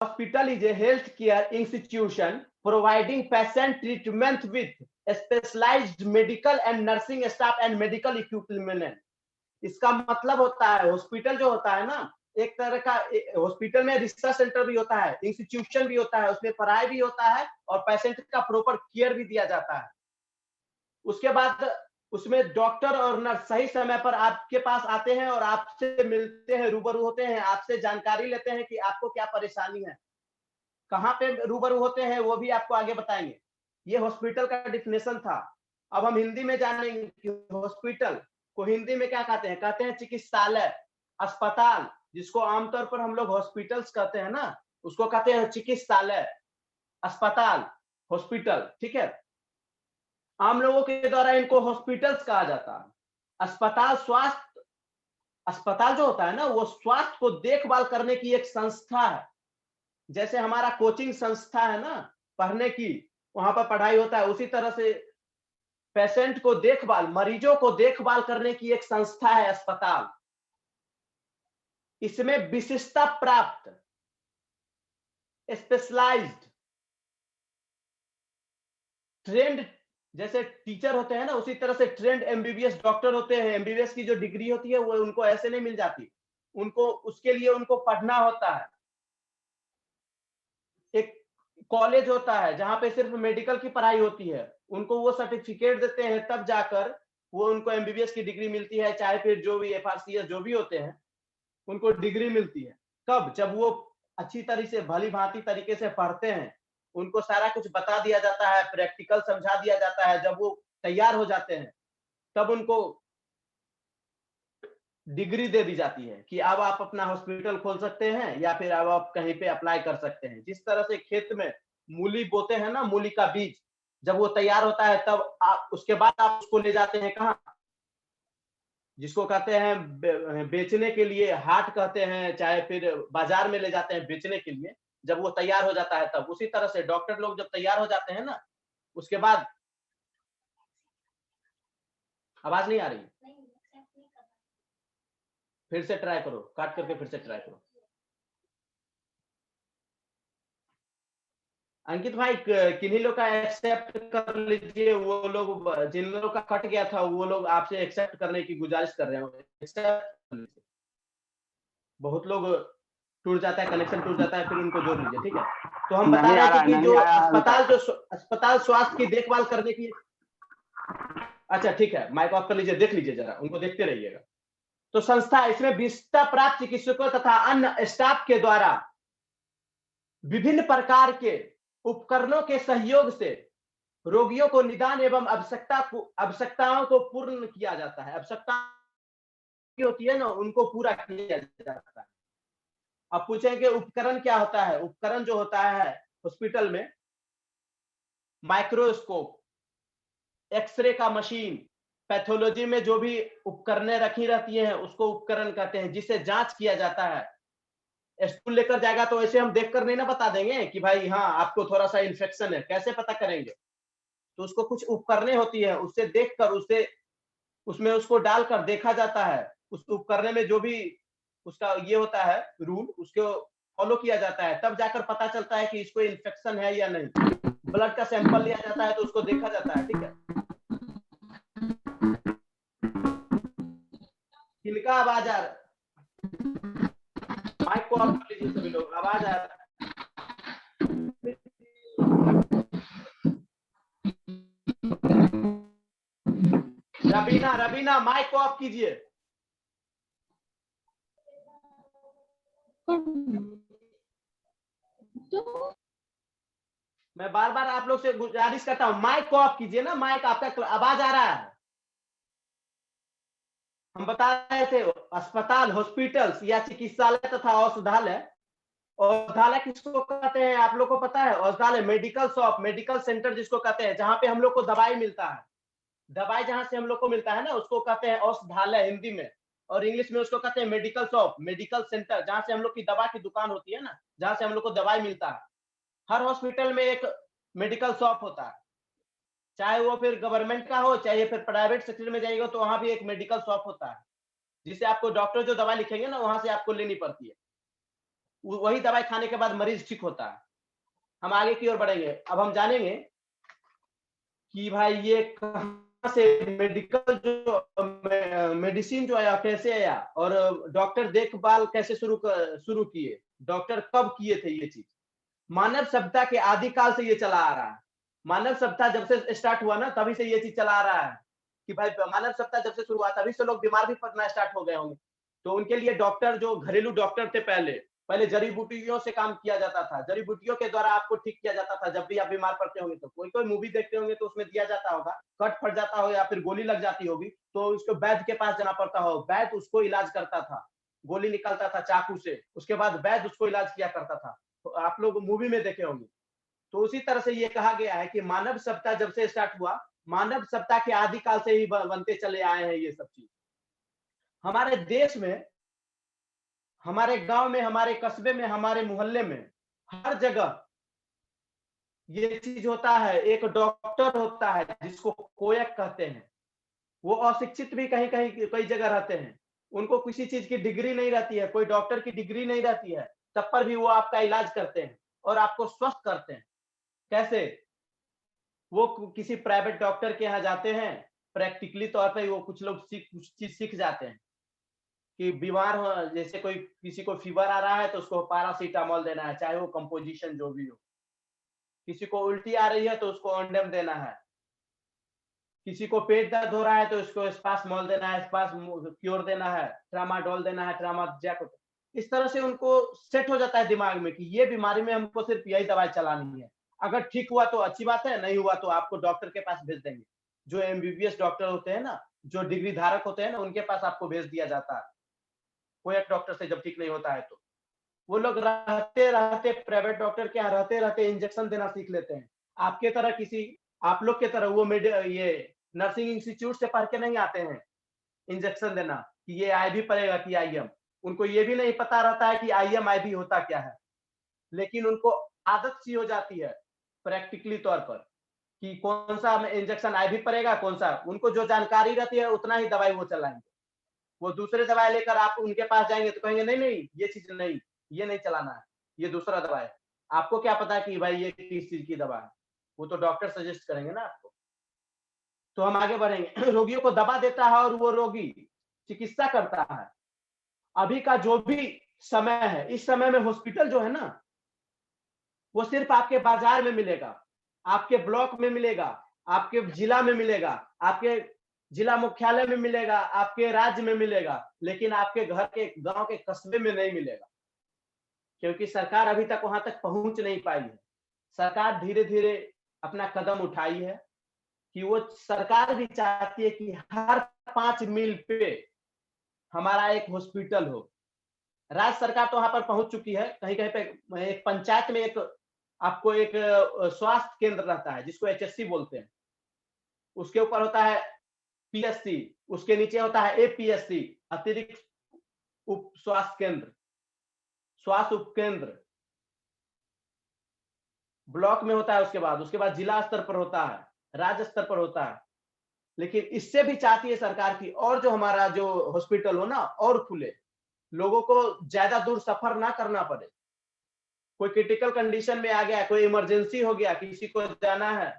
hospital is a healthcare institution providing patient treatment with specialized medical and nursing staff and medical equipment. इसका मतलब होता है hospital जो होता है ना, एक तरह का हॉस्पिटल में रिसर्च सेंटर भी होता है, इंस्टीट्यूशन भी होता है, उसमें पढ़ाई भी होता है और पेशेंट का प्रॉपर केयर भी दिया जाता है। उसके बाद उसमें डॉक्टर और नर्स सही समय पर आपके पास आते हैं और आपसे मिलते हैं, रूबरू होते हैं, आपसे जानकारी लेते हैं कि आपको क्या परेशानी है। कहाँ पे रूबरू होते हैं वो भी आपको आगे बताएंगे। ये हॉस्पिटल का डिफिनेशन था। अब हम हिंदी में जानेंगे कि हॉस्पिटल को हिंदी में क्या कहते हैं। कहते हैं चिकित्सालय, अस्पताल, जिसको आमतौर पर हम लोग हॉस्पिटल्स कहते हैं ना, उसको कहते हैं चिकित्सालय, अस्पताल, हॉस्पिटल। ठीक है, आम लोगों के द्वारा इनको हॉस्पिटल्स कहा जाता है। अस्पताल जो होता है ना, वो स्वास्थ्य को देखभाल करने की एक संस्था है। जैसे हमारा कोचिंग संस्था है ना पढ़ने की, वहां पर पढ़ाई होता है, उसी तरह से पेशेंट को देखभाल, मरीजों को देखभाल करने की एक संस्था है अस्पताल। इसमें विशिष्टता प्राप्त, स्पेशलाइज्ड, ट्रेंड, जैसे टीचर होते हैं ना, उसी तरह से ट्रेंड एमबीबीएस डॉक्टर होते हैं। एमबीबीएस की जो डिग्री होती है वो उनको ऐसे नहीं मिल जाती, उनको उसके लिए उनको पढ़ना होता है। एक कॉलेज होता है जहां पे सिर्फ मेडिकल की पढ़ाई होती है, उनको वो सर्टिफिकेट देते हैं, तब जाकर वो उनको एमबीबीएस की डिग्री मिलती है, चाहे फिर जो भी एफआरसीएस जो भी होते हैं उनको डिग्री मिलती है। कब? जब वो अच्छी तरह से भली भांति तरीके से पढ़ते हैं, उनको सारा कुछ बता दिया जाता है, प्रैक्टिकल समझा दिया जाता है। जब वो तैयार हो जाते हैं तब उनको डिग्री दे दी जाती है कि अब आप अपना हॉस्पिटल खोल सकते हैं या फिर अब आप कहीं पे अप्लाई कर सकते हैं। जिस तरह से खेत में मूली बोते हैं ना, मूली का बीज जब वो तैयार होता है तब आप उसके बाद आप उसको ले जाते हैं कहाँ, जिसको कहते हैं बेचने के लिए, हाट कहते हैं, चाहे फिर बाजार में ले जाते हैं बेचने के लिए। जब वो तैयार हो जाता है तब उसी तरह से डॉक्टर लोग जब तैयार हो जाते हैं ना, उसके बाद आवाज नहीं आ रही, फिर से ट्राई करो, काट करके फिर से ट्राई करो। अंकित भाई किन्हीं लोग का एक्सेप्ट कर लीजिए, वो लोग जिन लोगों का कट गया था वो लोग आपसे एक्सेप्ट करने की गुजारिश कर रहे हैं। एक्सेप्ट, बहुत लोग टूट जाता है, कनेक्शन टूट जाता है, फिर उनको जोड़ लीजिए। ठीक है, तो हम बता रहे थे कि जो अस्पताल स्वास्थ्य की देखभाल करने की, अच्छा ठीक है, माइक ऑफ कर लीजिए, देख लीजिए जरा, उनको देखते रहिएगा। तो संस्था, इसमें विशिष्टता प्राप्त चिकित्सकों तथा अन्य स्टाफ के द्वारा विभिन्न प्रकार के उपकरणों के सहयोग से रोगियों को निदान एवं आवश्यकताओं को पूर्ण किया जाता है। आवश्यकता होती है ना, उनको पूरा किया जाता है। अब पूछेंगे उपकरण क्या होता है। उपकरण जो होता है हॉस्पिटल में, माइक्रोस्कोप, एक्सरे का मशीन, पैथोलॉजी में जो भी उपकरणें रखी रहती हैं उसको उपकरण कहते हैं, जिससे जांच किया जाता है। स्टूल लेकर जाएगा तो ऐसे हम देखकर नहीं ना बता देंगे कि भाई हाँ आपको थोड़ा सा इन्फेक्शन है, कैसे पता करेंगे। तो उसको कुछ उपकरणें होती है, उससे देखकर उससे उसमें उसको डालकर देखा जाता है। उस उपकरण में जो भी उसका ये होता है रूल, उसको फॉलो किया जाता है, तब जाकर पता चलता है कि इसको इन्फेक्शन है या नहीं। ब्लड का सैंपल लिया जाता है तो उसको देखा जाता है। ठीक है, किनका आवाज आ रहा है? माइक को ऑफ कर लीजिए सभी लोग, आवाज आ रहा है। रबीना माइक को ऑफ कीजिए। मैं बार बार आप लोग से गुजारिश करता हूँ, माइक को ऑफ कीजिए ना, माइक आपका आवाज आ रहा है। हम बता रहे थे अस्पताल, हॉस्पिटल्स या चिकित्सालय तथा औषधालय। औषधालय किसको कहते हैं आप लोग को पता है? औषधालय मेडिकल शॉप, मेडिकल सेंटर जिसको कहते हैं, जहां पे हम लोग को दवाई मिलता है। दवाई जहां से हम लोग को मिलता है ना, उसको कहते हैं औषधालय हिंदी में, और इंग्लिश में उसको कहते हैं मेडिकल शॉप, मेडिकल सेंटर, जहां से हम लोग की दवा की दुकान होती है ना, जहां से हम लोग को दवाई मिलता है। हर हॉस्पिटल में एक मेडिकल शॉप होता है, चाहे वो फिर गवर्नमेंट का हो चाहे फिर प्राइवेट सेक्टर में जाएगा तो वहां भी एक मेडिकल शॉप होता है, जिससे आपको डॉक्टर जो दवा लिखेंगे ना वहां से आपको लेनी पड़ती है। वही दवाई खाने के बाद मरीज ठीक होता है। हम आगे की ओर बढ़ेंगे। अब हम जानेंगे कि भाई ये कहाँ से मेडिकल जो मेडिसिन जो आया कैसे आया और डॉक्टर देखभाल कैसे शुरू किए, डॉक्टर कब किए थे ये चीज। मानव सभ्यता के आदिकाल से ये चला आ रहा है। मानव सभ्यता जब से स्टार्ट हुआ ना तभी से ये चीज चला आ रहा है कि भाई मानव सभ्यता जब से शुरू हुआ तभी से लोग बीमार भी पड़ना स्टार्ट हो गए होंगे। तो उनके लिए डॉक्टर जो घरेलू डॉक्टर थे पहले जड़ी बूटियों से काम किया जाता था। जड़ी बूटियों के द्वारा आपको ठीक किया जाता था। जब भी आप बीमार पड़ते होंगे तो कोई मूवी देखते होंगे तो उसमें दिया जाता होगा, कट फट जाता हो या फिर गोली लग जाती होगी तो उसको वैद्य के पास जाना पड़ता हो। वैद्य उसको इलाज करता था, गोली निकालता था चाकू से, उसके बाद वैद्य उसको इलाज किया करता था। तो आप लोग मूवी में देखे होंगे। तो उसी तरह से ये कहा गया है कि मानव सभ्यता जब से स्टार्ट हुआ, मानव सभ्यता के आदिकाल से ही बनते चले आए हैं ये सब चीज। हमारे देश में, हमारे गांव में, हमारे कस्बे में, हमारे मोहल्ले में, हर जगह ये चीज होता है। एक डॉक्टर होता है जिसको कोयक कहते हैं। वो अशिक्षित भी कहीं कहीं कई जगह रहते हैं, उनको किसी चीज की डिग्री नहीं रहती है, कोई डॉक्टर की डिग्री नहीं रहती है, तब पर भी वो आपका इलाज करते हैं और आपको स्वस्थ करते हैं। कैसे? वो किसी प्राइवेट डॉक्टर के यहाँ जाते हैं, प्रैक्टिकली तौर पे वो कुछ लोग कुछ चीज सीख जाते हैं कि बीमार हो, जैसे कोई किसी को फीवर आ रहा है तो उसको पैरासीटामोल देना है, चाहे वो कंपोजिशन जो भी हो। किसी को उल्टी आ रही है तो उसको ओंडेम देना है। किसी को पेट दर्द हो रहा है तो उसको स्पासमोल देना है, स्पास क्योर देना है, ट्रामाडोल देना है, ट्रामाजैक। इस तरह से उनको सेट हो जाता है दिमाग में कि ये बीमारी में हमको सिर्फ यही दवाई चलानी है। अगर ठीक हुआ तो अच्छी बात है, नहीं हुआ तो आपको डॉक्टर के पास भेज देंगे। जो एमबीबीएस डॉक्टर होते हैं ना, जो डिग्री धारक होते हैं ना, उनके पास आपको भेज दिया जाता है। कोई एक डॉक्टर से जब ठीक नहीं होता है तो वो लोग रहते रहते प्राइवेट डॉक्टर के यहाँ रहते रहते इंजेक्शन देना सीख लेते हैं। आपके तरह किसी, आप लोग के तरह वो ये नर्सिंग इंस्टीट्यूट से पढ़ के नहीं आते हैं इंजेक्शन देना कि ये आईवी पड़ेगा कि आईएम। उनको ये भी नहीं पता रहता है कि आईएम आईवी होता क्या है, लेकिन उनको आदत सी हो जाती है प्रैक्टिकली तौर पर कि कौन सा इंजेक्शन आईवी पड़ेगा, कौन सा। उनको जो जानकारी रहती है उतना ही दवाई वो चलाएंगे। वो दूसरे दवाई लेकर आप उनके पास जाएंगे तो कहेंगे नहीं नहीं ये चीज नहीं, ये नहीं चलाना है, ये दूसरा दवा है। आपको क्या पता कि भाई ये किस चीज की दवा है? वो तो डॉक्टर सजेस्ट करेंगे ना आपको। तो हम आगे बढ़ेंगे। रोगियों को दवा देता है और वो रोगी चिकित्सा करता है। अभी का जो भी समय है, इस समय में हॉस्पिटल जो है ना, वो सिर्फ आपके बाजार में मिलेगा, आपके ब्लॉक में मिलेगा, आपके जिला में मिलेगा, आपके जिला मुख्यालय में मिलेगा, आपके राज्य में मिलेगा, लेकिन आपके घर के गांव के कस्बे में नहीं मिलेगा, क्योंकि सरकार अभी तक वहां तक पहुंच नहीं पाई है। सरकार धीरे धीरे अपना कदम उठाई है कि वो सरकार भी चाहती है कि हर 5 मील पे हमारा एक हॉस्पिटल हो। राज्य सरकार तो वहां पर पहुंच चुकी है। कहीं कहीं पे एक पंचायत में एक आपको एक स्वास्थ्य केंद्र रहता है जिसको एचएससी बोलते हैं। उसके ऊपर होता है पीएससी, उसके नीचे होता है एपीएससी, अतिरिक्त उप स्वास्थ्य केंद्र, स्वास्थ्य उपकेंद्र ब्लॉक में होता है। उसके बाद जिला स्तर पर होता है, राज्य स्तर पर होता है। लेकिन इससे भी चाहती है सरकार की और जो हमारा जो हॉस्पिटल हो ना और खुले, लोगों को ज्यादा दूर सफर ना करना पड़े। कोई क्रिटिकल कंडीशन में आ गया, कोई इमरजेंसी हो गया, किसी को जाना है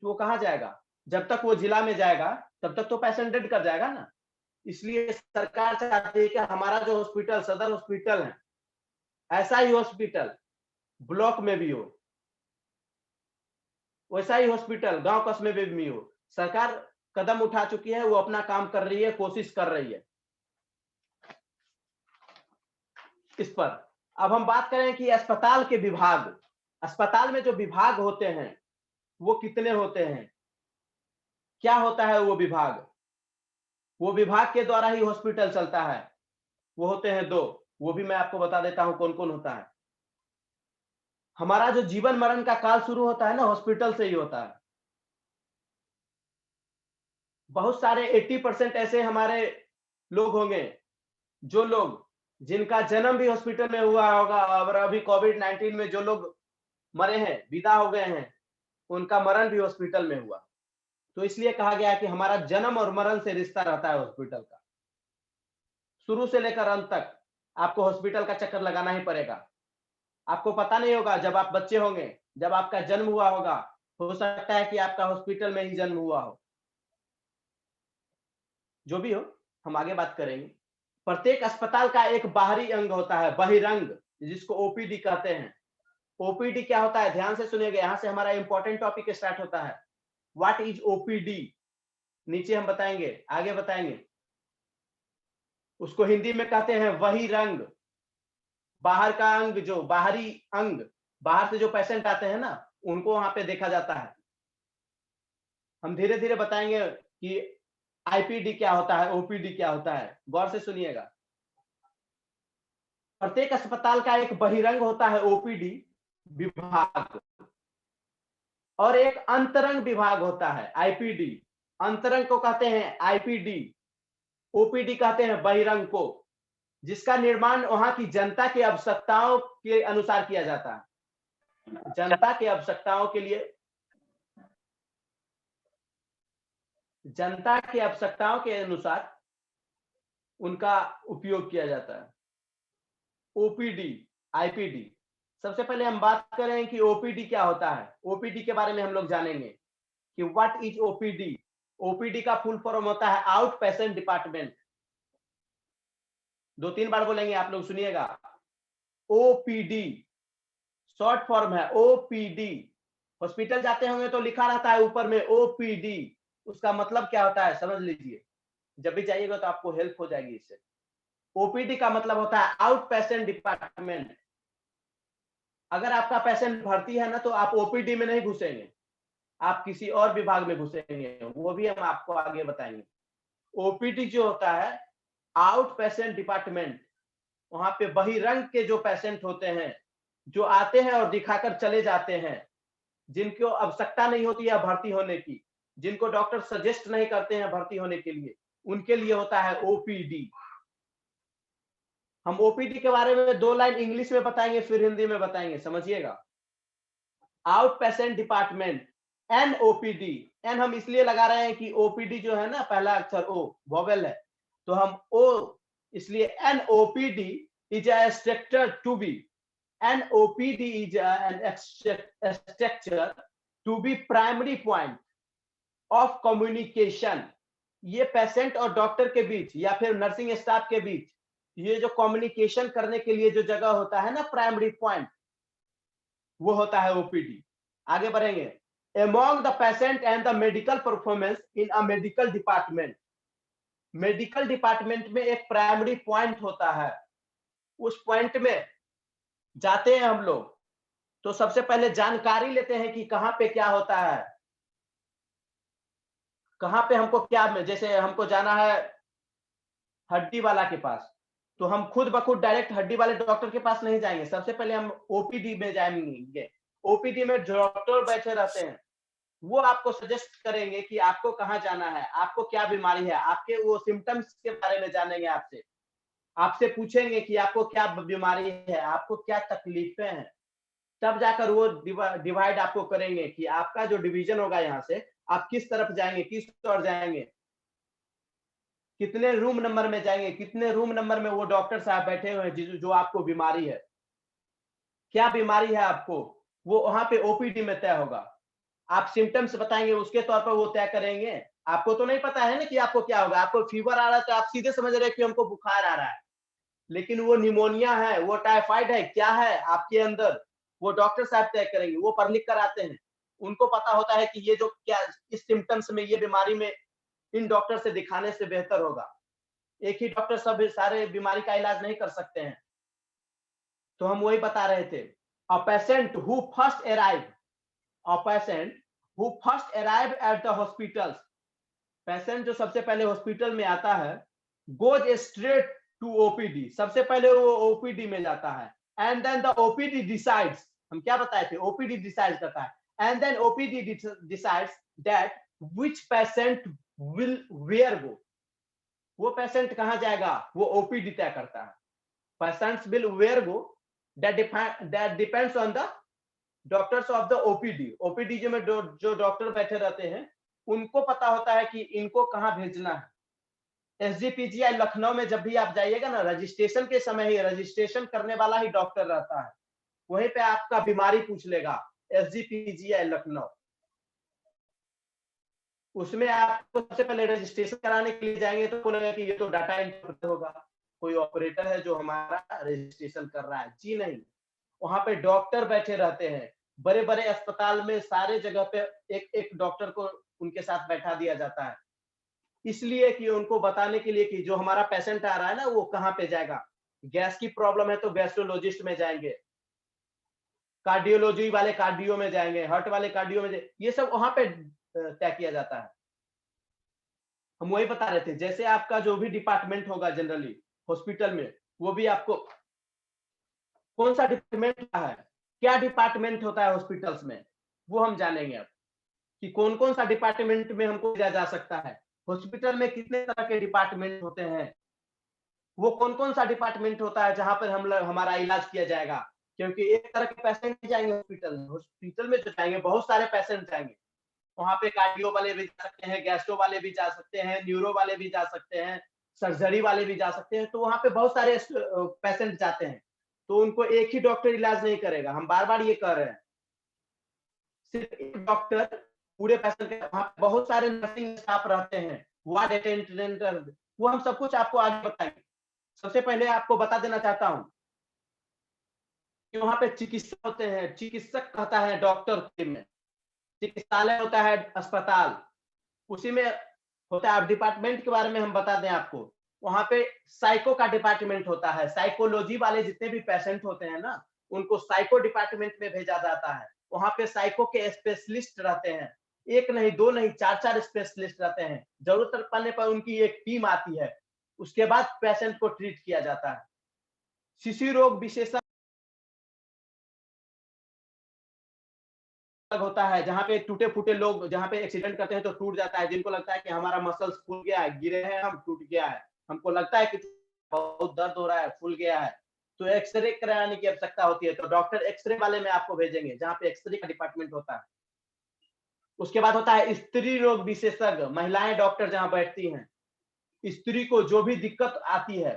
तो वो कहाँ जाएगा? जब तक वो जिला में जाएगा तब तक तो पेशेंट डेड कर जाएगा ना। इसलिए सरकार चाहती है कि हमारा जो हॉस्पिटल, सदर हॉस्पिटल है, ऐसा ही हॉस्पिटल ब्लॉक में भी हो, वैसा ही हॉस्पिटल गांव कस्बे में भी हो। सरकार कदम उठा चुकी है, वो अपना काम कर रही है, कोशिश कर रही है इस पर। अब हम बात करें कि अस्पताल के विभाग, अस्पताल में जो विभाग होते हैं वो कितने होते हैं, क्या होता है वो विभाग? वो विभाग के द्वारा ही हॉस्पिटल चलता है। वो होते हैं 2, वो भी मैं आपको बता देता हूं कौन कौन होता है। हमारा जो जीवन मरण का काल शुरू होता है ना, हॉस्पिटल से ही होता है। बहुत सारे 80% ऐसे हमारे लोग होंगे, जो लोग जिनका जन्म भी हॉस्पिटल में हुआ होगा, और अभी कोविड-19 में जो लोग मरे हैं, विदा हो गए हैं, उनका मरण भी हॉस्पिटल में हुआ। तो इसलिए कहा गया है कि हमारा जन्म और मरण से रिश्ता रहता है हॉस्पिटल का, शुरू से लेकर अंत तक। आपको हॉस्पिटल का चक्कर लगाना ही पड़ेगा। आपको पता नहीं होगा, जब आप बच्चे होंगे, जब आपका जन्म हुआ होगा, हो सकता है कि आपका हॉस्पिटल में ही जन्म हुआ हो। जो भी हो, हम आगे बात करेंगे। प्रत्येक अस्पताल का एक बाहरी अंग होता है, बहिरंग, जिसको ओपीडी कहते हैं। ओपीडी क्या होता है, ध्यान से सुनिएगा, यहाँ से हमारा इंपॉर्टेंट टॉपिक स्टार्ट होता है। What is OPD? नीचे हम बताएंगे, आगे बताएंगे। उसको हिंदी में कहते हैं वही रंग। बाहर का अंग, जो बाहरी अंग, बाहर से जो पेशेंट आते हैं ना, उनको वहां पे देखा जाता है। हम धीरे धीरे बताएंगे कि आईपीडी क्या होता है, ओपीडी क्या होता है। गौर से सुनिएगा। प्रत्येक अस्पताल का एक बहिरंग होता है, ओपीडी विभाग, और एक अंतरंग विभाग होता है, आईपीडी। अंतरंग को कहते हैं आईपीडी, ओपीडी कहते हैं बहिरंग को, जिसका निर्माण वहां की जनता की आवश्यकताओं के अनुसार किया जाता है। जनता की आवश्यकताओं के लिए, जनता की आवश्यकताओं के अनुसार उनका उपयोग किया जाता है। OPD, IPD. सबसे पहले हम बात करें कि ओपीडी क्या होता है। ओपीडी के बारे में हम लोग जानेंगे कि व्हाट इज ओपीडी। ओपीडी का फुल फॉर्म होता है आउट पेशेंट डिपार्टमेंट। 2-3 बार बोलेंगे, आप लोग सुनिएगा। ओपीडी शॉर्ट फॉर्म है, ओपीडी। हॉस्पिटल जाते होंगे तो लिखा रहता है ऊपर में ओपीडी। उसका मतलब क्या होता है समझ लीजिए, जब भी जाइएगा तो आपको हेल्प हो जाएगी इससे। ओपीडी का मतलब होता है आउट पेशेंट डिपार्टमेंट। अगर आपका पेशेंट भर्ती है ना, तो आप ओपीडी में नहीं घुसेंगे, आप किसी और विभाग में घुसेंगे, वो भी हम आपको आगे बताएंगे। ओपीडी जो होता है आउट पेशेंट डिपार्टमेंट, वहां पे बहिरंग के जो पेशेंट होते हैं, जो आते हैं और दिखाकर चले जाते हैं, जिनको आवश्यकता नहीं होती है भर्ती होने की, जिनको डॉक्टर सजेस्ट नहीं करते हैं भर्ती होने के लिए, उनके लिए होता है ओपीडी। हम ओपीडी के बारे में 2 लाइन इंग्लिश में बताएंगे, फिर हिंदी में बताएंगे, समझिएगा। Out patient department, an OPD. एन हम इसलिए लगा रहे हैं कि ओपीडी जो है ना, पहला अक्षर ओ वोवेल है, तो हम ओ इसलिए an OPD is a structure to be, an OPD is an structure to be primary point of communication. ये पेशेंट और डॉक्टर के बीच या फिर नर्सिंग स्टाफ के बीच ये जो कम्युनिकेशन करने के लिए जो जगह होता है ना, प्राइमरी पॉइंट, वो होता है ओपीडी। आगे बढ़ेंगे। Among the patient and the medical performance in a medical department. Medical department में एक प्राइमरी पॉइंट होता है, उस पॉइंट में जाते हैं हम लोग, तो सबसे पहले जानकारी लेते हैं कि कहाँ पे क्या होता है, कहाँ पे हमको क्या, जैसे हमको जाना है हड्डी वाला के पास, तो हम खुद ब खुद डायरेक्ट हड्डी वाले डॉक्टर के पास नहीं जाएंगे, सबसे पहले हम ओपीडी में जाएंगे। ओपीडी में जो डॉक्टर बैठे रहते हैं, वो आपको सजेस्ट करेंगे कि आपको कहाँ जाना है, आपको क्या बीमारी है, आपके वो सिम्टम्स के बारे में जानेंगे आपसे। आपसे पूछेंगे कि आपको क्या बीमारी है, आपको क्या तकलीफें हैं। तब जाकर वो डिवाइड आपको करेंगे कि आपका जो डिवीजन होगा, यहाँ से आप किस तरफ जाएंगे, किस ओर जाएंगे, कितने रूम नंबर में जाएंगे, कितने रूम नंबर में वो डॉक्टर साहब बैठे हुए हैं जो आपको बीमारी है, क्या बीमारी है आपको, वो वहां पे ओपीडी में तय होगा। आप सिम्टम्स बताएंगे, उसके तौर पर वो तय करेंगे। आपको तो नहीं पता है ना कि आपको क्या होगा, आपको फीवर आ रहा है तो आप सीधे समझ रहे हैं कि हमको बुखार आ रहा है, लेकिन वो निमोनिया है, वो टाइफाइड है, क्या है आपके अंदर, वो डॉक्टर साहब तय करेंगे। वो पढ़ लिख कर आते हैं, उनको पता होता है कि ये जो क्या इस सिम्टम्स में, ये बीमारी में इन डॉक्टर से दिखाने से बेहतर होगा। एक ही डॉक्टर सब सारे बीमारी का इलाज नहीं कर सकते हैं। तो हम वही बता रहे थे। A patient who first arrive, a patient who first arrive at the hospital, patient जो सबसे पहले हॉस्पिटल में आता है, गोज स्ट्रेट टू ओपीडी, सबसे पहले वो ओपीडी में जाता है। And then the OPD decides, हम क्या बताए थे, ओपीडी डिसाइड करता है। And then OPD decides that which patient will where go, वो पेशेंट कहां जाएगा, वो ओपीडी तय करता है। Patients will where go, that depends on the doctors of the OPD. OPD में जो डॉक्टर बैठे रहते हैं, उनको पता होता है कि इनको कहां भेजना है। एसजीपीजीआई लखनऊ में जब भी आप जाइएगा ना, रजिस्ट्रेशन के समय ही रजिस्ट्रेशन करने वाला ही डॉक्टर रहता है, वहीं पे आपका बीमारी पूछ लेगा। एसजीपीजीआई लखनऊ, उसमें आपको सबसे पहले रजिस्ट्रेशन कराने के लिए जाएंगे तो बोलेगा कि ये तो डाटा एंट्री होगा, कोई ऑपरेटर है जो हमारा रजिस्ट्रेशन कर रहा है। जी नहीं, वहां पे डॉक्टर बैठे रहते हैं। बड़े बड़े अस्पताल में सारे जगह पे एक एक डॉक्टर को उनके साथ बैठा दिया जाता है, इसलिए कि उनको बताने के लिए कि जो हमारा पेशेंट आ रहा है ना, वो कहाँ पे जाएगा। गैस की प्रॉब्लम है तो गैस्ट्रोलॉजिस्ट में जाएंगे, कार्डियोलॉजी वाले कार्डियो में जाएंगे, हार्ट वाले कार्डियो में, ये सब वहां पे तय किया जाता है। हम वही बता रहे थे, जैसे आपका जो भी डिपार्टमेंट होगा जनरली हॉस्पिटल में, वो भी आपको कौन सा डिपार्टमेंट का है, क्या डिपार्टमेंट होता है हॉस्पिटल्स में, वो हम जानेंगे अब कि कौन कौन सा डिपार्टमेंट में हमको दिया जा सकता है। हॉस्पिटल में कितने तरह के डिपार्टमेंट होते हैं, वो कौन कौन सा डिपार्टमेंट होता है जहां पर हमारा इलाज किया जाएगा। क्योंकि एक तरह के पेशेंट नहीं जाएंगे हॉस्पिटल में जो जाएंगे बहुत सारे पेशेंट जाएंगे। वहां पे कार्डियो वाले भी जा सकते हैं, गैस्ट्रो वाले भी जा सकते हैं, न्यूरो वाले भी जा सकते हैं, सर्जरी वाले भी जा सकते हैं। तो वहां पे बहुत सारे पेशेंट जाते हैं, तो उनको एक ही डॉक्टर इलाज नहीं करेगा। हम बार बार ये कह रहे हैं, सिर्फ एक डॉक्टर पूरे पेशेंट के, वहां बहुत सारे नर्सिंग स्टाफ रहते हैं, वार्ड अटेंडेंट, वो हम सब कुछ आपको आगे बताएंगे। सबसे पहले आपको बता देना चाहता हूँ कि वहां पे चिकित्सक होते हैं, चिकित्सक कहता है डॉक्टर में, चिकित्सालय होता है अस्पताल, उसी में होता है। अब डिपार्टमेंट के बारे में हम बता दें आपको, वहां पे साइको का डिपार्टमेंट होता है। साइकोलॉजी वाले जितने भी पेशेंट होते हैं ना, उनको साइको डिपार्टमेंट में भेजा जाता है। वहां पे साइको के स्पेशलिस्ट रहते हैं, एक नहीं दो नहीं चार चार स्पेशलिस्ट रहते हैं। जरूरत पड़ने पर उनकी एक टीम आती है, उसके बाद पेशेंट को ट्रीट किया जाता है। शिशु रोग विशेषज्ञ होता है, जहाँ पे टूटे फूटे लोग, जहाँ पे एक्सीडेंट करते हैं तो टूट जाता है, जिनको लगता है कि हमारा मसल्स फूल गया है, गिरे हैं हम, टूट गया है, हमको लगता है कि बहुत दर्द हो रहा है, फूल गया है, तो एक्सरे कराने की आवश्यकता होती है, तो डॉक्टर एक्सरे वाले में आपको भेजेंगे, जहाँ पे एक्सरे का डिपार्टमेंट होता है। उसके बाद होता है स्त्री रोग विशेषज्ञ, महिलाएं डॉक्टर जहाँ बैठती हैं, स्त्री को जो भी दिक्कत आती है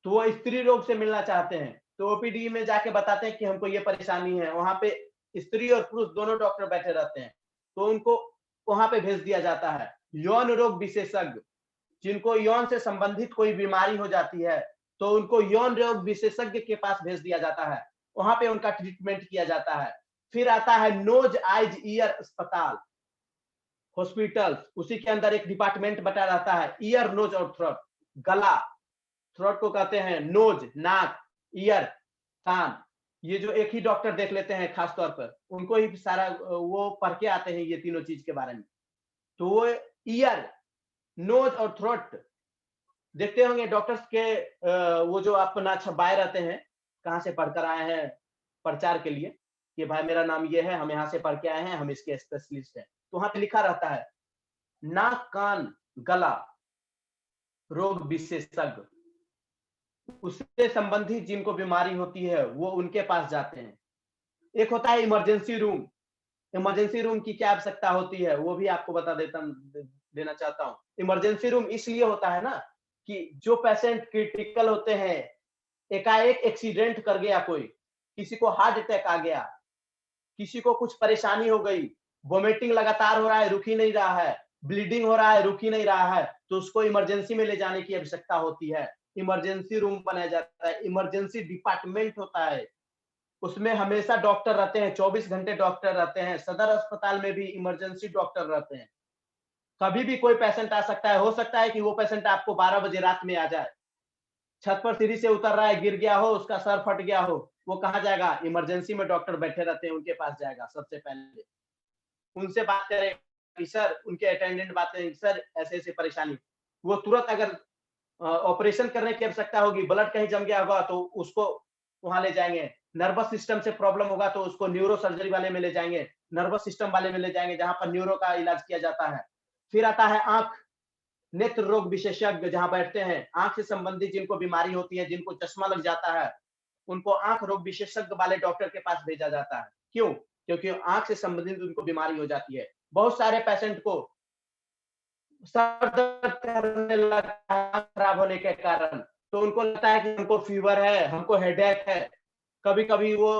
तो वो स्त्री रोग से मिलना चाहते हैं, तो ओपीडी में जाके बताते हैं कि हमको ये परेशानी है। वहां पे स्त्री और पुरुष दोनों डॉक्टर बैठे रहते हैं, तो उनको वहां पे भेज दिया जाता है। यौन रोग विशेषज्ञ, जिनको यौन से संबंधित कोई बीमारी हो जाती है, तो उनको यौन रोग विशेषज्ञ के पास भेज दिया जाता है, वहां पे उनका ट्रीटमेंट किया जाता है। फिर आता है नोज आइज ईयर अस्पताल हॉस्पिटल, उसी के अंदर एक डिपार्टमेंट बटा रहता है, ईयर नोज और थ्रोट, गला, थ्रोट को कहते हैं नोज, नाक, ईयर, कान, ये जो एक ही डॉक्टर देख लेते हैं खास तौर पर, उनको ही सारा वो पढ़ के आते हैं ये तीनों चीज के बारे में। तो वो ईयर, नोज और थ्रोट देखते होंगे डॉक्टर्स के, वो जो अपना छपाए रहते हैं, कहाँ से पढ़कर आए हैं प्रचार के लिए, कि भाई मेरा नाम ये है, हम यहाँ से पढ़ के आए हैं, हम इसके स्पेशलिस्ट हैं, तो वहां पे लिखा रहता है नाक कान गला रोग विशेषज्ञ, उससे संबंधित जिनको बीमारी होती है वो उनके पास जाते हैं। एक होता है इमरजेंसी रूम, इमरजेंसी रूम की क्या आवश्यकता होती है वो भी आपको बता देना चाहता हूँ। इमरजेंसी रूम इसलिए होता है ना कि जो पेशेंट क्रिटिकल होते हैं, एकाएक एक्सीडेंट कर गया कोई, किसी को हार्ट अटैक आ गया, किसी को कुछ परेशानी हो गई, वोमिटिंग लगातार हो रहा है, रुक ही नहीं रहा है, ब्लीडिंग हो रहा है, रुक ही नहीं रहा है, तो उसको इमरजेंसी में ले जाने की आवश्यकता होती है। इमरजेंसी रूम बनाया जाता है, इमरजेंसी डिपार्टमेंट होता है, उसमें हमेशा डॉक्टर रहते हैं, 24 घंटे डॉक्टर रहते हैं। सदर अस्पताल में भी इमरजेंसी डॉक्टर रहते हैं। कभी भी कोई पेशेंट आ सकता है, हो सकता है कि वो पेशेंट आपको 12 बजे रात में आ जाए, छत पर सीढ़ी से उतर रहा है, गिर गया हो, उसका सर फट गया हो, वो कहाँ जाएगा, इमरजेंसी में डॉक्टर बैठे रहते हैं, उनके पास जाएगा सबसे पहले, उनसे बात करें कि सर, उनके अटेंडेंट बात करें, सर ऐसे ऐसे परेशानी, वो तुरंत अगर ऑपरेशन करने की आवश्यकता होगी, ब्लड कहीं जम गया होगा तो उसको वहां ले जाएंगे, नर्वस सिस्टम से प्रॉब्लम होगा तो उसको न्यूरो सर्जरी वाले में ले जाएंगे, नर्वस सिस्टम वाले में ले जाएंगे जहां पर न्यूरो का इलाज किया जाता है। फिर आता है आंख, नेत्र रोग विशेषज्ञ जहां बैठते हैं, आंख से संबंधित जिनको बीमारी होती है, जिनको चश्मा लग जाता है, उनको आंख रोग विशेषज्ञ वाले डॉक्टर के पास भेजा जाता है। क्यों? क्योंकि आंख से संबंधित उनको बीमारी हो जाती है। बहुत सारे पेशेंट को सर दर्द करने लगता है खराब होने के कारण, तो उनको लगता है कि हमको फीवर है, हमको हेडेक है। कभी-कभी वो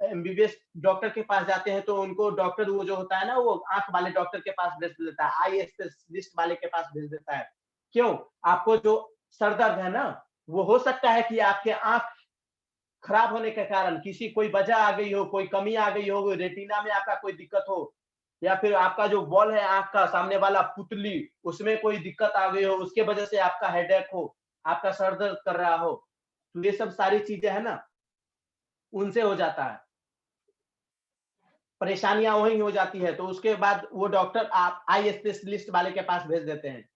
एमबीबीएस डॉक्टर के पास जाते हैं तो उनको डॉक्टर वो जो होता है ना, वो आँख वाले डॉक्टर के पास भेज देता है, आई स्पेशलिस्ट वाले के पास भेज देता है। क्यों? आपको जो सर दर्द है ना, वो हो सकता है कि आपके आँख खराब होने के कारण किसी कोई वजह आ गई हो, कोई कमी आ गई हो, रेटिना में आपका कोई दिक्कत हो, या फिर आपका जो बॉल है आँख का सामने वाला पुतली, उसमें कोई दिक्कत आ गई हो, उसके वजह से आपका हेडेक हो, आपका सर दर्द कर रहा हो। तो ये सब सारी चीज़ें हैं ना, उनसे हो जाता है। परेशानियाँ वहीं हो जाती है, तो उसके बाद वो डॉक्टर आप आई स्पेशलिस्ट वाले के पास भेज देते हैं।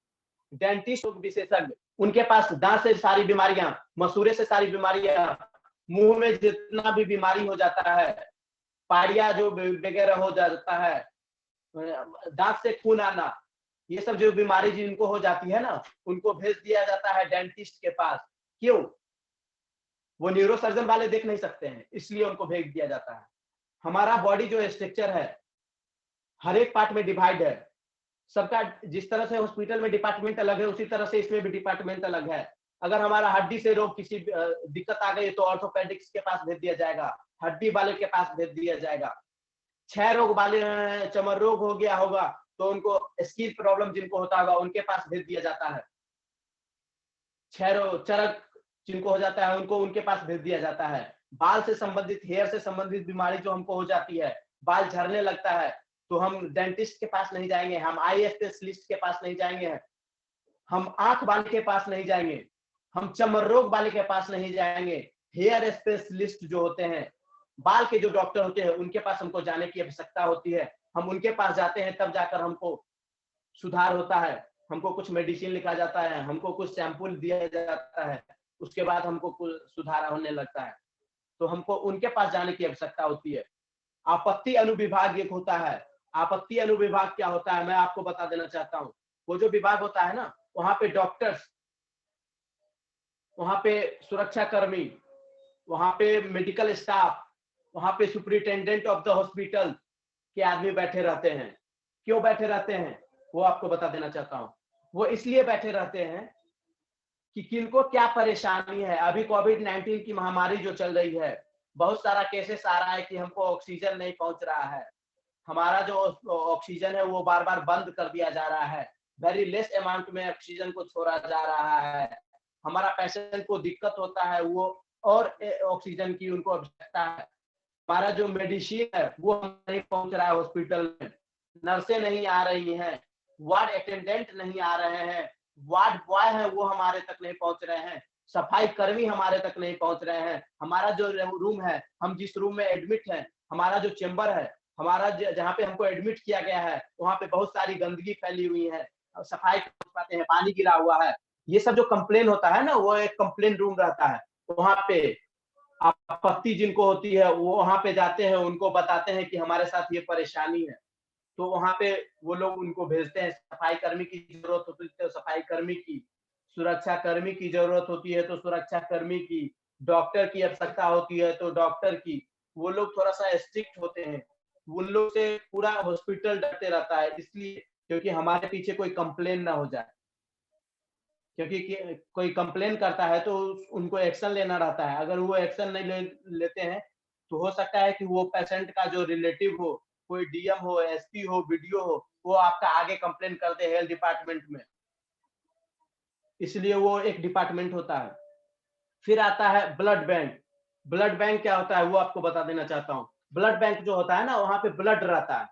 डेंटिस्ट विशेषज्ञ, उनके पास दाँत से सारी बीमारियाँ, मसूड़े से सारी बीमारियाँ, मुँह में जितना भी बीमारी हो जाता है, पाड़िया जो वगैरह हो जाता है, दाँत से खून आना, ये सब जो बीमारी जिनको हो जाती है ना, उनको भेज दिया जाता है डेंटिस्ट के पास। क्यों? वो न्यूरोसर्जन वाले देख नहीं सकते हैं, इसलिए उनको भेज दिया जाता है। हमारा बॉडी जो स्ट्रक्चर है, हर एक पार्ट में डिवाइड है। सबका जिस तरह से हॉस्पिटल में डिपार्टमेंट अलग है, उसी तरह से इसमें भी डिपार्टमेंट अलग है। अगर हमारा हड्डी से रोग किसी दिक्कत आ गई तो ऑर्थोपेडिक्स के पास भेज दिया जाएगा, हड्डी वाले के पास भेज दिया जाएगा। क्षय रोग वाले चमर रोग हो गया होगा तो उनको स्किन प्रॉब्लम जिनको होता होगा उनके पास भेज दिया जाता है। क्षय रोग चरक जिनको हो जाता है उनको उनके पास भेज दिया जाता है। बाल से संबंधित हेयर से संबंधित बीमारी जो हमको हो जाती है, बाल झड़ने लगता है, तो हम डेंटिस्ट के पास नहीं जाएंगे, हम आई स्पेशलिस्ट के पास नहीं जाएंगे, हम आंख वाले के पास नहीं जाएंगे, हम चमर रोग वाले के पास नहीं जाएंगे। हेयर स्पेशलिस्ट जो होते हैं, बाल के जो डॉक्टर होते हैं, उनके पास हमको जाने की आवश्यकता होती है। हम उनके पास जाते हैं तब जाकर हमको सुधार होता है, हमको कुछ मेडिसिन लिखा जाता है, हमको कुछ सैंपल दिया जाता है, उसके बाद हमको कुछ सुधार होने लगता है, तो हमको उनके पास जाने की आवश्यकता होती है। आपत्ति अनुविभाग एक होता है। आपत्ति अनुविभाग क्या होता है मैं आपको बता देना चाहता हूँ। वो जो विभाग होता है ना, वहाँ पे डॉक्टर्स, वहाँ पे सुरक्षा कर्मी, वहाँ पे मेडिकल स्टाफ, वहाँ पे सुपरिटेंडेंट ऑफ द हॉस्पिटल के आदमी बैठे रहते हैं। क्यों बैठे रहते हैं? वो आपको बता देना चाहता हूँ। वो इसलिए बैठे रहते हैं कि किनको क्या परेशानी है। अभी कोविड-19 की महामारी जो चल रही है, बहुत सारा केसेस आ रहा है कि हमको ऑक्सीजन नहीं पहुँच रहा है। हमारा जो ऑक्सीजन है वो बार-बार बंद कर दिया जा रहा है। वेरी लेस अमाउंट में ऑक्सीजन को छोड़ा जा रहा है। हमारा पेशेंट को दिक्कत होता है, वो और ऑक्सीजन की उनको आवश्यकता है। हमारा जो मेडिसिन है वो नहीं पहुंच रहा है हॉस्पिटल में, नर्सें नहीं आ रही हैं, वार्ड अटेंडेंट नहीं आ रहे हैं, वार्ड बॉय है वो हमारे तक नहीं पहुंच रहे हैं, सफाई कर्मी हमारे तक नहीं पहुंच रहे हैं। हमारा जो रूम है, हम जिस रूम में एडमिट है, हमारा जो चेंबर है, हमारा जहाँ पे हमको एडमिट किया गया है, वहाँ पे बहुत सारी गंदगी फैली हुई है, सफाई कर पाते हैं, पानी गिरा हुआ है। ये सब जो कंप्लेन होता है ना, वो एक कंप्लेन रूम रहता है। वहाँ पे आपत्ति जिनको होती है वो वहाँ पे जाते हैं, उनको बताते हैं कि हमारे साथ ये परेशानी है। तो वहाँ पे वो लोग उनको भेजते हैं, सफाई कर्मी की ज़रूरत होती है तो सफाई कर्मी की, सुरक्षा कर्मी की ज़रूरत होती है तो सुरक्षा कर्मी की, डॉक्टर की आवश्यकता होती है तो डॉक्टर की। वो लोग थोड़ा-सा स्ट्रिक्ट होते हैं। उन लोग से पूरा हॉस्पिटल डरते रहता है इसलिए क्योंकि हमारे पीछे कोई कंप्लेन ना हो जाए। क्योंकि कोई कंप्लेन करता है तो उनको एक्शन लेना रहता है। अगर वो एक्शन नहीं लेते हैं, तो हो सकता है कि वो पेशेंट का जो रिलेटिव हो, कोई डीएम हो, एसपी हो, बीडीओ हो, वो आपका आगे कंप्लेन कर दे हेल्थ डिपार्टमेंट में। इसलिए वो एक डिपार्टमेंट होता है। फिर आता है ब्लड बैंक। ब्लड बैंक क्या होता है वो आपको बता देना चाहता हूँ। ब्लड बैंक जो होता है ना, वहाँ पे ब्लड रहता है,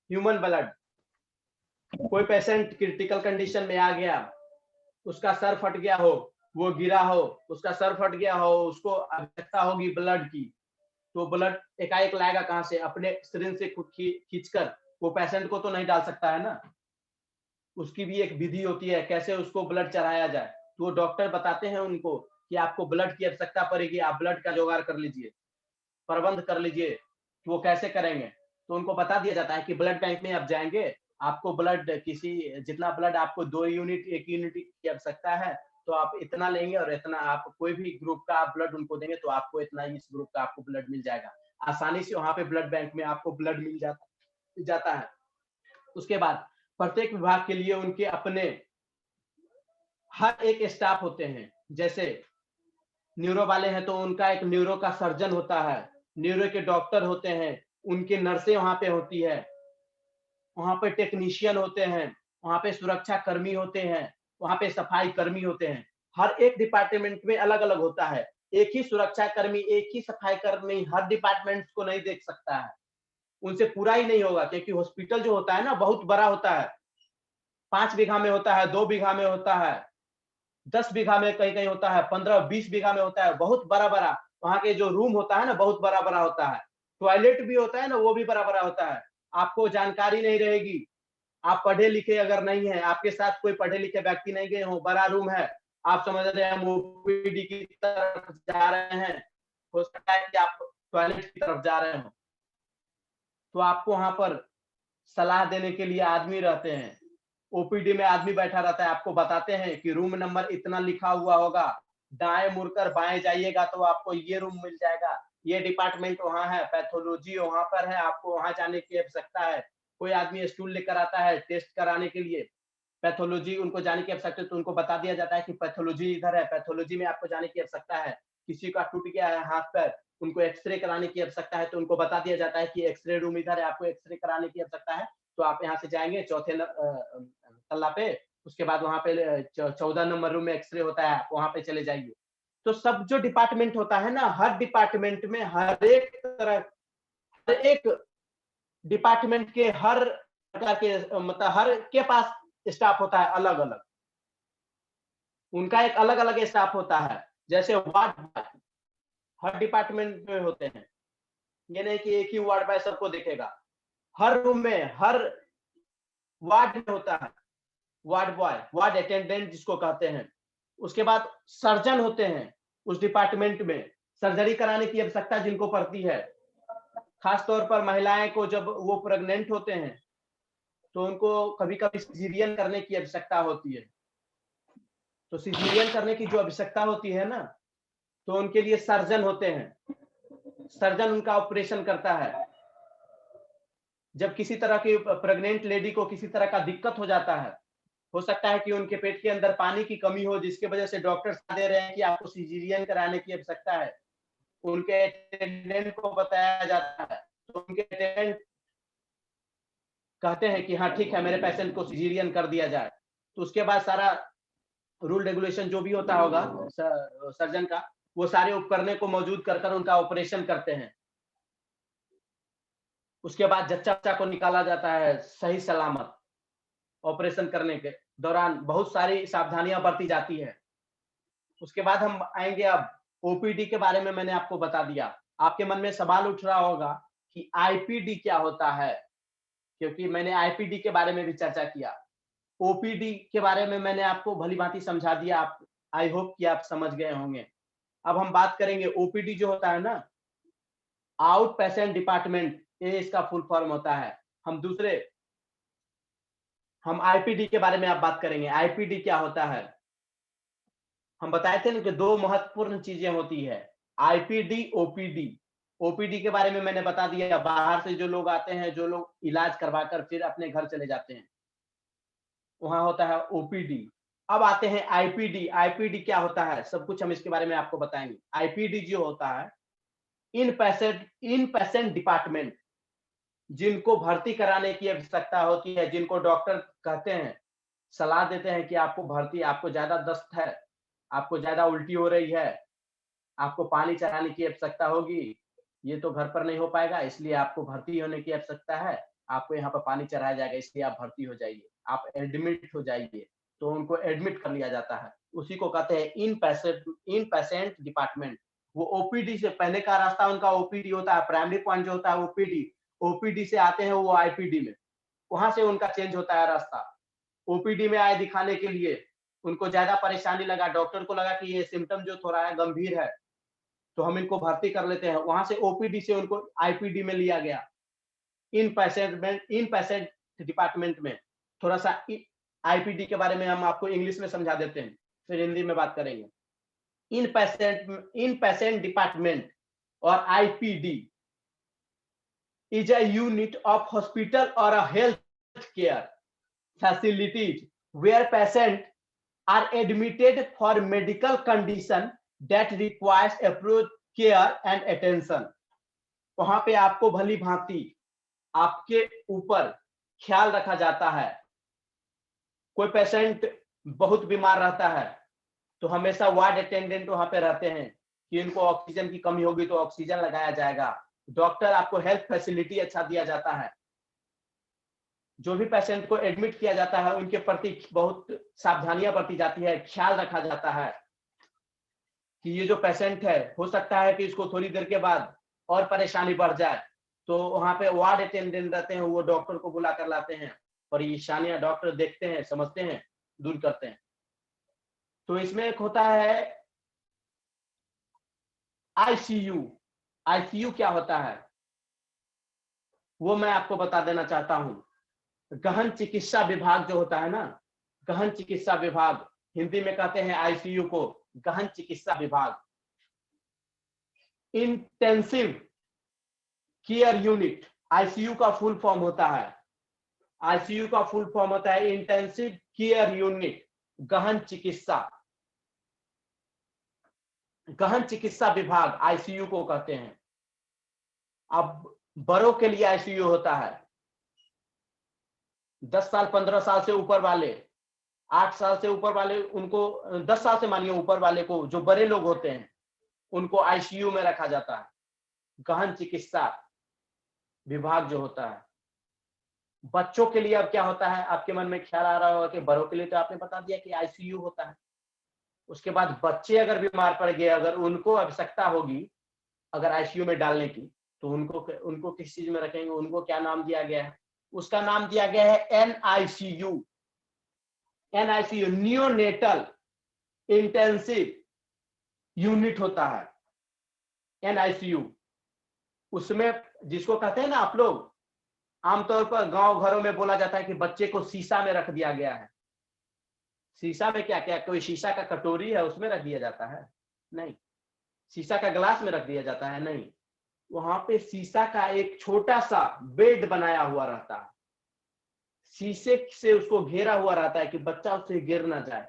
ह्यूमन ब्लड। कोई पेशेंट क्रिटिकल कंडीशन में आ गया, उसका सर फट गया हो, वो गिरा हो, उसका सर फट गया हो, उसको आवश्यकता होगी ब्लड की, तो ब्लड एकाएक लाएगा कहाँ से? अपने सिरिंज से खुद खींचकर, वो पेशेंट को तो नहीं डाल सकता है ना। उसकी भी एक विधि होती है, कैसे उसको ब्लड चढ़ाया जाए। तो वो डॉक्टर बताते हैं उनको कि आपको ब्लड की आवश्यकता पड़ेगी, आप ब्लड का जुगाड़ कर लीजिए, प्रबंध कर लीजिए। तो वो कैसे करेंगे? तो उनको बता दिया जाता है कि ब्लड बैंक में आप जाएँगे, आपको ब्लड किसी जितना ब्लड आपको 2 यूनिट 1 यूनिट की आवश्यकता है, तो आप इतना लेंगे और इतना आप कोई भी ग्रुप का आप ब्लड उनको देंगे तो आपको इतना इस ग्रुप का आपको ब्लड मिल जाएगा। आसानी से वहाँ पे ब्लड बैंक में आपको ब्लड मिल जाता जाता है। उसके बाद प्रत्येक विभाग के लिए उनके अपने हर एक स्टाफ होते हैं। जैसे न्यूरो वाले हैं तो उनका एक न्यूरो का सर्जन होता है, न्यूरो के डॉक्टर होते हैं, उनकी नर्सें वहाँ पे होती है, वहाँ पे टेक्नीशियन होते हैं, वहाँ पे सुरक्षा कर्मी होते हैं, वहाँ पे सफाई कर्मी होते हैं। हर एक डिपार्टमेंट में अलग-अलग होता है। एक ही सुरक्षा कर्मी, एक ही सफाई कर्मी हर डिपार्टमेंट को नहीं देख सकता है। उनसे पूरा ही नहीं होगा क्योंकि हॉस्पिटल जो होता है ना बहुत बड़ा होता है। 5 बीघा में होता है, 2 बीघा में होता है, 10 बीघा में कहीं-कहीं होता है, 15-20 बीघा में होता है, बहुत बड़ा-बड़ा। वहाँ के जो रूम होता है ना बहुत बड़ा-बड़ा होता है। टॉयलेट भी होता है ना वो भी बड़ा-बड़ा होता है। आपको जानकारी नहीं रहेगी, आप पढ़े-लिखे अगर नहीं हैं, आपके साथ कोई पढ़े-लिखे व्यक्ति नहीं गए हों, बड़ा रूम है, आप समझ रहे हैं हम ओपीडी की तरफ जा रहे हैं, हो सकता है कि आप टॉयलेट की तरफ जा रहे हों। तो आपको वहाँ पर सलाह देने के लिए आदमी रहते हैं। ओपीडी में आदमी बैठा रहता है, आपको बताते हैं कि रूम नंबर इतना लिखा हुआ होगा, दाएँ मुड़कर बाएँ जाइएगा तो आपको ये रूम मिल जाएगा, ये डिपार्टमेंट वहाँ है, पैथोलॉजी वहाँ पर है, आपको वहाँ जाने की आवश्यकता है। कोई आदमी स्टूल लेकर आता है टेस्ट कराने के लिए, पैथोलॉजी उनको जाने की आवश्यकता है तो उनको बता दिया जाता है कि पैथोलॉजी इधर है, पैथोलॉजी में आपको जाने की आवश्यकता है। किसी का टूट गया है हाथ-पैर, उनको एक्स-रे कराने की आवश्यकता है तो उनको बता दिया जाता है कि एक्स-रे रूम इधर है, आपको एक्स-रे कराने की आवश्यकता है, तो आप यहाँ से जाएँगे चौथे तल्ला पे, उसके बाद वहाँ पे 14 नंबर रूम में एक्स-रे होता है, आप वहाँ पे चले जाइए। तो सब जो डिपार्टमेंट होता है ना, हर डिपार्टमेंट में हर एक डिपार्टमेंट के हर प्रकार के मतलब हर के पास स्टाफ होता है अलग-अलग। उनका एक अलग-अलग स्टाफ होता है। जैसे वार्ड बॉय हर डिपार्टमेंट में होते हैं। ये नहीं कि एक ही वार्ड बॉय सबको देखेगा। हर रूम में, हर वार्ड में होता है वार्ड बॉय, वार्ड अटेंडेंट जिसको कहते हैं। उसके बाद सर्जन होते हैं उस डिपार्टमेंट में। सर्जरी कराने की आवश्यकता जिनको पड़ती है। खास तौर पर महिलाएँ को जब वो प्रेग्नेंट होते हैं, तो उनको कभी-कभी सिज़ेरियन करने की आवश्यकता होती है। तो सिज़ेरियन करने की जो आवश्यकता होती है ना, तो उनके लिए सर्जन होते हैं। सर्जन उनका ऑपरेशन करता है। जब किसी तरह की प्रेग्नेंट लेडी को किसी तरह का दिक्कत हो जाता है, हो सकता है कि उनके पेट के अंदर पानी की कमी हो जिसकी वजह से डॉक्टर सलाह दे रहे हैं कि आपको सिज़ेरियन कराने की आवश्यकता है। उनके अटेंडेंट को बताया जाता है, तो उनके अटेंडेंट कहते हैं कि हाँ ठीक है, मेरे पेशेंट को सिज़ेरियन कर दिया जाए। तो उसके बाद सारा रूल रेगुलेशन जो भी होता होगा सर्जन का, वो सारे उपकरणों को मौजूद कर कर उनका ऑपरेशन करते हैं। उसके बाद जच्चा-वच्चा को निकाला जाता है सही सलामत। ऑपरेशन करने के दौरान बहुत सारी सावधानियाँ बरती जाती है। उसके बाद हम आएँगे अब ओपीडी के बारे में मैंने आपको बता दिया। आपके मन में सवाल उठ रहा होगा कि आईपीडी क्या होता है? क्योंकि मैंने आईपीडी के बारे में भी चर्चा किया। ओपीडी के बारे में मैंने आपको भली-भाँति समझा दिया। आप आई होप कि आप समझ गए होंगे। अब हम बात करेंगे ओपीडी जो होता है ना, आउट पेशेंट डिपार्टमेंट, ये इसका फुल फॉर्म होता है। हम आईपीडी के बारे में अब बात करेंगे। आईपीडी क्या होता है? हम बताए थे ना कि 2 महत्वपूर्ण चीज़ें होती है, आईपीडी, ओपीडी। ओपीडी के बारे में मैंने बता दिया, बाहर से जो लोग आते हैं, जो लोग इलाज करवा कर फिर अपने घर चले जाते हैं, वहाँ होता है ओपीडी। अब आते हैं आईपीडी। आईपीडी क्या होता है? सब कुछ हम इसके बारे में आपको बताएँगे। आईपीडी जो होता है, इन पेशेंट डिपार्टमेंट, जिनको भर्ती कराने की आवश्यकता होती है, जिनको डॉक्टर कहते हैं, सलाह देते हैं कि आपको ज़्यादा दस्त है, आपको ज़्यादा उल्टी हो रही है, आपको पानी चढ़ाने की आवश्यकता होगी, ये तो घर पर नहीं हो पाएगा इसलिए आपको भर्ती होने की आवश्यकता है, आपको यहाँ पर पानी चढ़ाया जाएगा इसलिए आप भर्ती हो जाइए, आप एडमिट हो जाइए, तो उनको एडमिट कर लिया जाता है। उसी को कहते हैं इन पेशेंट डिपार्टमेंट। वो ओपीडी से पहले का रास्ता उनका ओपीडी होता है, प्राइमरी पॉइंट जो होता है ओपीडी, ओपीडी से आते हैं वो आईपीडी में, वहाँ से उनका चेंज होता है रास्ता। ओपीडी में आए दिखाने के लिए, उनको ज़्यादा परेशानी लगा, डॉक्टर को लगा कि ये सिम्पटम जो थोड़ा है गंभीर है, तो हम इनको भर्ती कर लेते हैं। वहाँ से ओपीडी से उनको आईपीडी में लिया गया। इन पेशेंट डिपार्टमेंट में थोड़ा-सा आईपीडी के बारे में हम आपको इंग्लिश में समझा देते हैं, फिर हिंदी में बात करेंगे। इन पेशेंट डिपार्टमेंट और IPD is a unit of hospital or a health care facilities where patients are admitted for medical condition that requires appropriate care and attention. वहां पे आपको भली भांति आपके ऊपर ख्याल रखा जाता है। कोई पेशेंट बहुत बीमार रहता है तो हमेशा वार्ड अटेंडेंट वहां पे रहते हैं कि इनको ऑक्सीजन की कमी होगी तो ऑक्सीजन लगाया जाएगा। डॉक्टर आपको हेल्थ फैसिलिटी अच्छा दिया जाता है। जो भी पेशेंट को एडमिट किया जाता है उनके प्रति बहुत सावधानियां बरती जाती है, ख्याल रखा जाता है कि ये जो पेशेंट है हो सकता है कि इसको थोड़ी देर के बाद और परेशानी बढ़ जाए, तो वहां पे वार्ड अटेंडेंट रहते हैं, वो डॉक्टर को बुला कर लाते हैं, परेशानियां डॉक्टर देखते हैं, समझते हैं, दूर करते हैं। तो इसमें एक होता है आईसीयू। आईसीयू क्या होता है वो मैं आपको बता देना चाहता हूं। गहन चिकित्सा विभाग जो होता है ना, गहन चिकित्सा विभाग, हिंदी में कहते हैं आईसीयू को गहन चिकित्सा विभाग। इंटेंसिव केयर यूनिट आईसीयू का फुल फॉर्म होता है। आईसीयू का फुल फॉर्म होता है इंटेंसिव केयर यूनिट, गहन चिकित्सा। गहन चिकित्सा विभाग आईसीयू को कहते हैं। अब बड़ों के लिए आईसीयू होता है 10 साल 15 साल से ऊपर वाले, 8 साल से ऊपर वाले, उनको 10 साल से मानिए ऊपर वाले को, जो बड़े लोग होते हैं उनको आईसीयू में रखा जाता है। गहन चिकित्सा विभाग जो होता है। बच्चों के लिए अब क्या होता है, आपके मन में ख्याल आ रहा होगा कि बड़ों के लिए तो आपने बता दिया कि आईसीयू होता है। उसके बाद बच्चे अगर बीमार पड़ गए, अगर उनको आवश्यकता होगी अगर आईसीयू में डालने की, तो उनको किस चीज में रखेंगे, उनको क्या नाम दिया गया है? उसका नाम दिया गया है NICU. NICU neonatal intensive unit होता है एनआईसीयू। उसमें जिसको कहते हैं ना आप लोग, आमतौर पर गांव घरों में बोला जाता है कि बच्चे को शीशा में रख दिया गया है। शीशा में क्या क्या, कोई शीशा का कटोरी है उसमें रख दिया जाता है? नहीं। शीशा का ग्लास में रख दिया जाता है? नहीं। वहां पे शीशा का एक छोटा सा बेड बनाया हुआ रहता है, शीशे से उसको घेरा हुआ रहता है कि बच्चा उससे गिर ना जाए।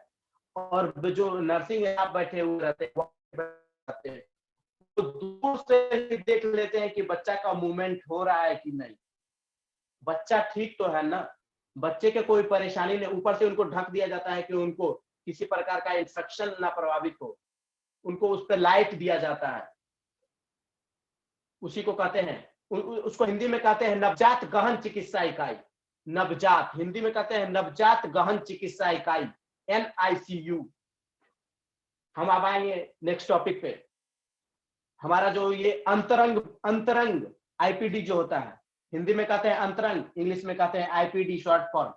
और जो नर्सिंग स्टाफ बैठे हुए रहते हैं तो दूर से ही देख लेते हैं कि बच्चा का मूवमेंट हो रहा है कि नहीं, बच्चा ठीक तो है ना, बच्चे के कोई परेशानी नहीं। ऊपर से उनको ढक दिया जाता है कि उनको किसी प्रकार का इंफेक्शन ना प्रभावित हो, उनको उस पर लाइट दिया जाता है। उसी को कहते हैं, उसको हिंदी में कहते हैं नवजात गहन चिकित्सा इकाई। नवजात, हिंदी में कहते हैं नवजात गहन चिकित्सा इकाई, एनआईसीयू। हम अब आएंगे नेक्स्ट टॉपिक पे। हमारा जो ये अंतरंग आईपीडी जो होता है, हिंदी में कहते हैं अंतरंग, इंग्लिश में कहते हैं IPD short form.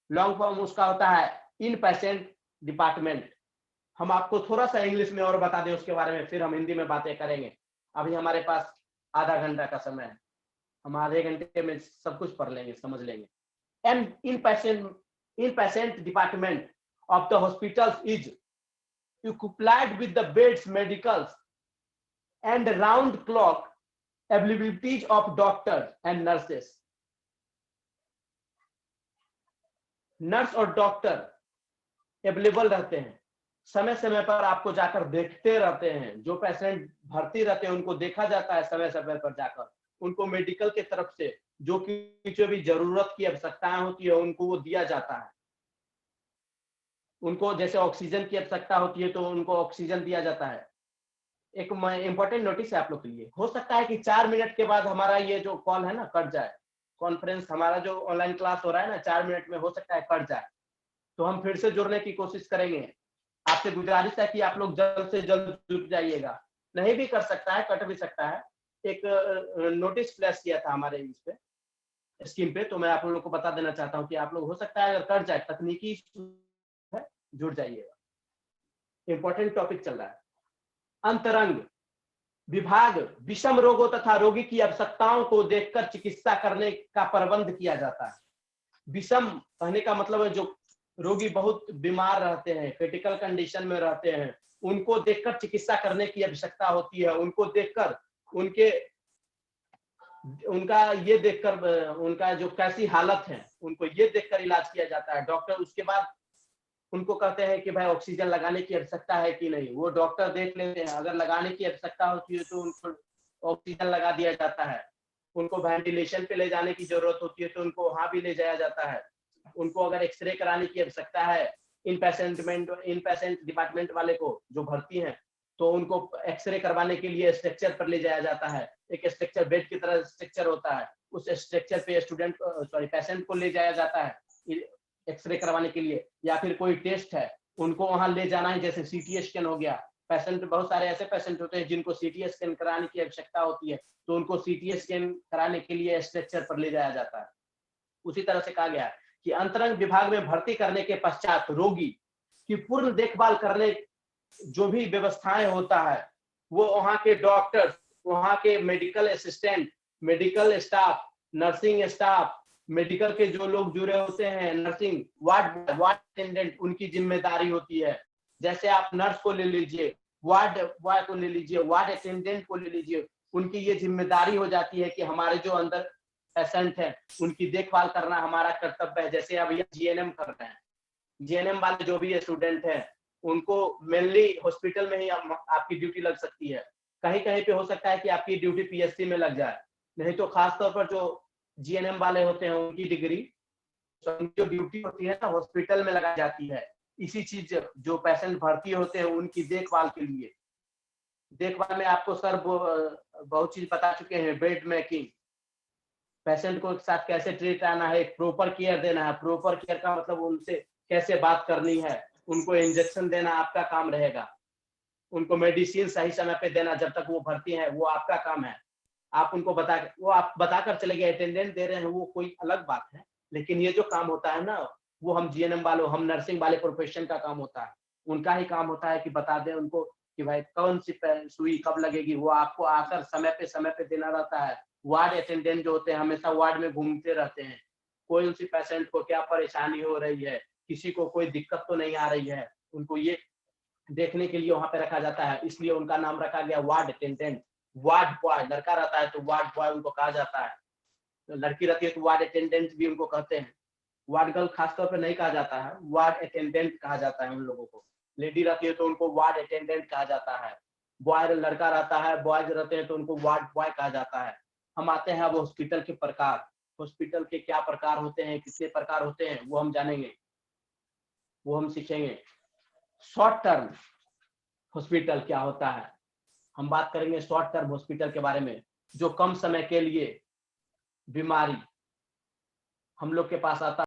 Long form उसका होता है इन पेशेंट डिपार्टमेंट। हम आपको थोड़ा सा इंग्लिश में और बता दें उसके बारे में, फिर हम हिंदी में बातें करेंगे। अभी हमारे पास आधा घंटा का समय है, हम आधे घंटे में सब कुछ पढ़ लेंगे, समझ लेंगे। And in patient department of the hospitals is equipped with the beds, medicals, and round clock availabilities of doctors and nurses. Nurse और डॉक्टर अवेलेबल रहते हैं, समय समय पर आपको जाकर देखते रहते हैं। जो पेशेंट भर्ती रहते हैं उनको देखा जाता है समय समय पर जाकर, उनको मेडिकल की तरफ से जो भी जरूरत की आवश्यकताएं होती है उनको वो दिया जाता है। उनको जैसे ऑक्सीजन की आवश्यकता होती है तो उनको ऑक्सीजन दिया जाता है। एक इंपॉर्टेंट नोटिस है आप लोग के लिए, हो सकता है कि 4 मिनट के बाद हमारा ये जो कॉल है ना कट जाए। कॉन्फ्रेंस हमारा जो ऑनलाइन क्लास हो रहा है ना 4 मिनट में हो सकता है कट जाए, तो हम फिर से जुड़ने की कोशिश करेंगे। आपसे गुजारिश है कि आप लोग जल्द से जल्द जुड़ जाइएगा। नहीं भी कर सकता है, कट भी सकता है। एक नोटिस फ्लैश किया था हमारे इस पे स्क्रीन पे, तो मैं आप लोगों को बता देना चाहता हूँ कि आप लोग हो सकता है अगर कट जाए, तकनीकी है, जुड़ जाइएगा। इंपॉर्टेंट टॉपिक चल रहा है। अंतरंग विभाग विषम रोगों तथा रोगी की आवश्यकताओं को देखकर चिकित्सा करने का प्रबंध किया जाता है। विषम कहने का मतलब है जो रोगी बहुत बीमार रहते हैं, क्रिटिकल कंडीशन में रहते हैं, उनको देखकर चिकित्सा करने की आवश्यकता होती है। उनको देखकर उनके उनका ये देखकर उनका जो कैसी हालत है उनको ये देखकर इलाज किया जाता है। डॉक्टर उसके बाद उनको कहते हैं कि भाई ऑक्सीजन लगाने की आवश्यकता है कि नहीं, वो डॉक्टर देख लेते हैं, अगर लगाने की आवश्यकता होती है तो उनको ऑक्सीजन लगा दिया जाता है। उनको वेंटिलेशन पे ले जाने की जरूरत होती है तो उनको वहां भी ले जाया जाता है। उनको अगर एक्सरे कराने की आवश्यकता है, इन पेशेंट डिपार्टमेंट वाले को जो भर्ती हैं, तो उनको एक्सरे करवाने के लिए स्ट्रक्चर पर ले जाया जाता है। एक स्ट्रक्चर बेड की तरह स्ट्रक्चर होता है, उस स्ट्रक्चर पे पेशेंट को ले जाया जाता है एक्सरे करवाने के लिए। या फिर कोई टेस्ट है, उनको वहां ले जाना है, जैसे सीटी स्कैन हो गया। पेशेंट, बहुत सारे ऐसे पेशेंट होते हैं जिनको सीटी स्कैन कराने की आवश्यकता होती है, तो उनको सीटी स्कैन कराने के लिए स्ट्रक्चर पर ले जाया जाता है। उसी तरह से कहा गया है कि अंतरंग विभाग में भर्ती करने के पश्चात रोगी की पूर्ण देखभाल करने जो भी व्यवस्थाएं होता है, वो वहां के डॉक्टर्स, वहां के medical assistant, medical staff, nursing staff, medical के जो लोग जुड़े होते हैं, नर्सिंग वार्ड अटेंडेंट, उनकी जिम्मेदारी होती है। जैसे आप नर्स को ले लीजिए, वार्ड बॉय को ले लीजिए, वार्ड अटेंडेंट को ले लीजिए, उनकी ये जिम्मेदारी हो जाती है कि हमारे जो अंदर पेशेंट है उनकी देखभाल करना हमारा कर्तव्य है। जैसे अब ये जीएनएम कर रहे हैं, जीएनएम वाले जो भी स्टूडेंट हैं, उनको मेनली हॉस्पिटल में ही आपकी ड्यूटी लग सकती है। कहीं कहीं पे हो सकता है कि आपकी ड्यूटी पीएससी में लग जाए, नहीं तो खासतौर पर जो जीएनएम वाले होते हैं उनकी डिग्री, जो ड्यूटी होती है ना, हॉस्पिटल में लगाई जाती है। इसी चीज जो पेशेंट भर्ती होते हैं उनकी देखभाल के लिए। देखभाल में आपको सर बहुत चीज बता चुके हैं। बेड मेकिंग, पेशेंट को साथ कैसे ट्रीट आना है, प्रॉपर केयर देना है। प्रॉपर केयर का मतलब उनसे कैसे बात करनी है, उनको इंजेक्शन देना आपका काम रहेगा। उनको मेडिसिन सही समय पे देना, जब तक वो भर्ती है वो आपका काम है। आप उनको वो आप बताकर चले गए, अटेंडेंट दे रहे हैं वो कोई अलग बात है, लेकिन ये जो काम होता है ना, वो हम जीएनएम वालों, हम नर्सिंग वाले प्रोफेशन का काम होता है। उनका ही काम होता है कि बता दें उनको कि भाई कौन सी सुई कब लगेगी, वो आपको आकर समय पे देना रहता है। वार्ड अटेंडेंट जो होते हैं हमेशा वार्ड में घूमते रहते हैं, कोई उसी पेशेंट को क्या परेशानी हो रही है, किसी को कोई दिक्कत तो नहीं आ रही है, उनको ये देखने के लिए वहां पे रखा जाता है। इसलिए उनका नाम रखा गया वार्ड अटेंडेंट। वार्ड बॉय, लड़का रहता है तो वार्ड बॉय उनको कहा जाता है, तो लड़की रहती है तो वार्ड अटेंडेंट भी उनको कहते हैं। वार्ड गर्ल खासतौर पर नहीं कहा जाता है, वार्ड अटेंडेंट कहा जाता है उन लोगों को। लेडी रहती है तो उनको वार्ड अटेंडेंट कहा जाता है। बॉय लड़का रहता है, बॉयज रहते हैं तो उनको वार्ड बॉय कहा जाता है। हम आते हैं अब हॉस्पिटल के प्रकार। हॉस्पिटल के क्या प्रकार होते हैं, कितने प्रकार होते हैं, वो हम जानेंगे, वो हम सीखेंगे। शॉर्ट टर्म हॉस्पिटल क्या होता है, हम बात करेंगे शॉर्ट टर्म हॉस्पिटल के बारे में, जो कम समय के लिए बीमारी हम लोग के पास आता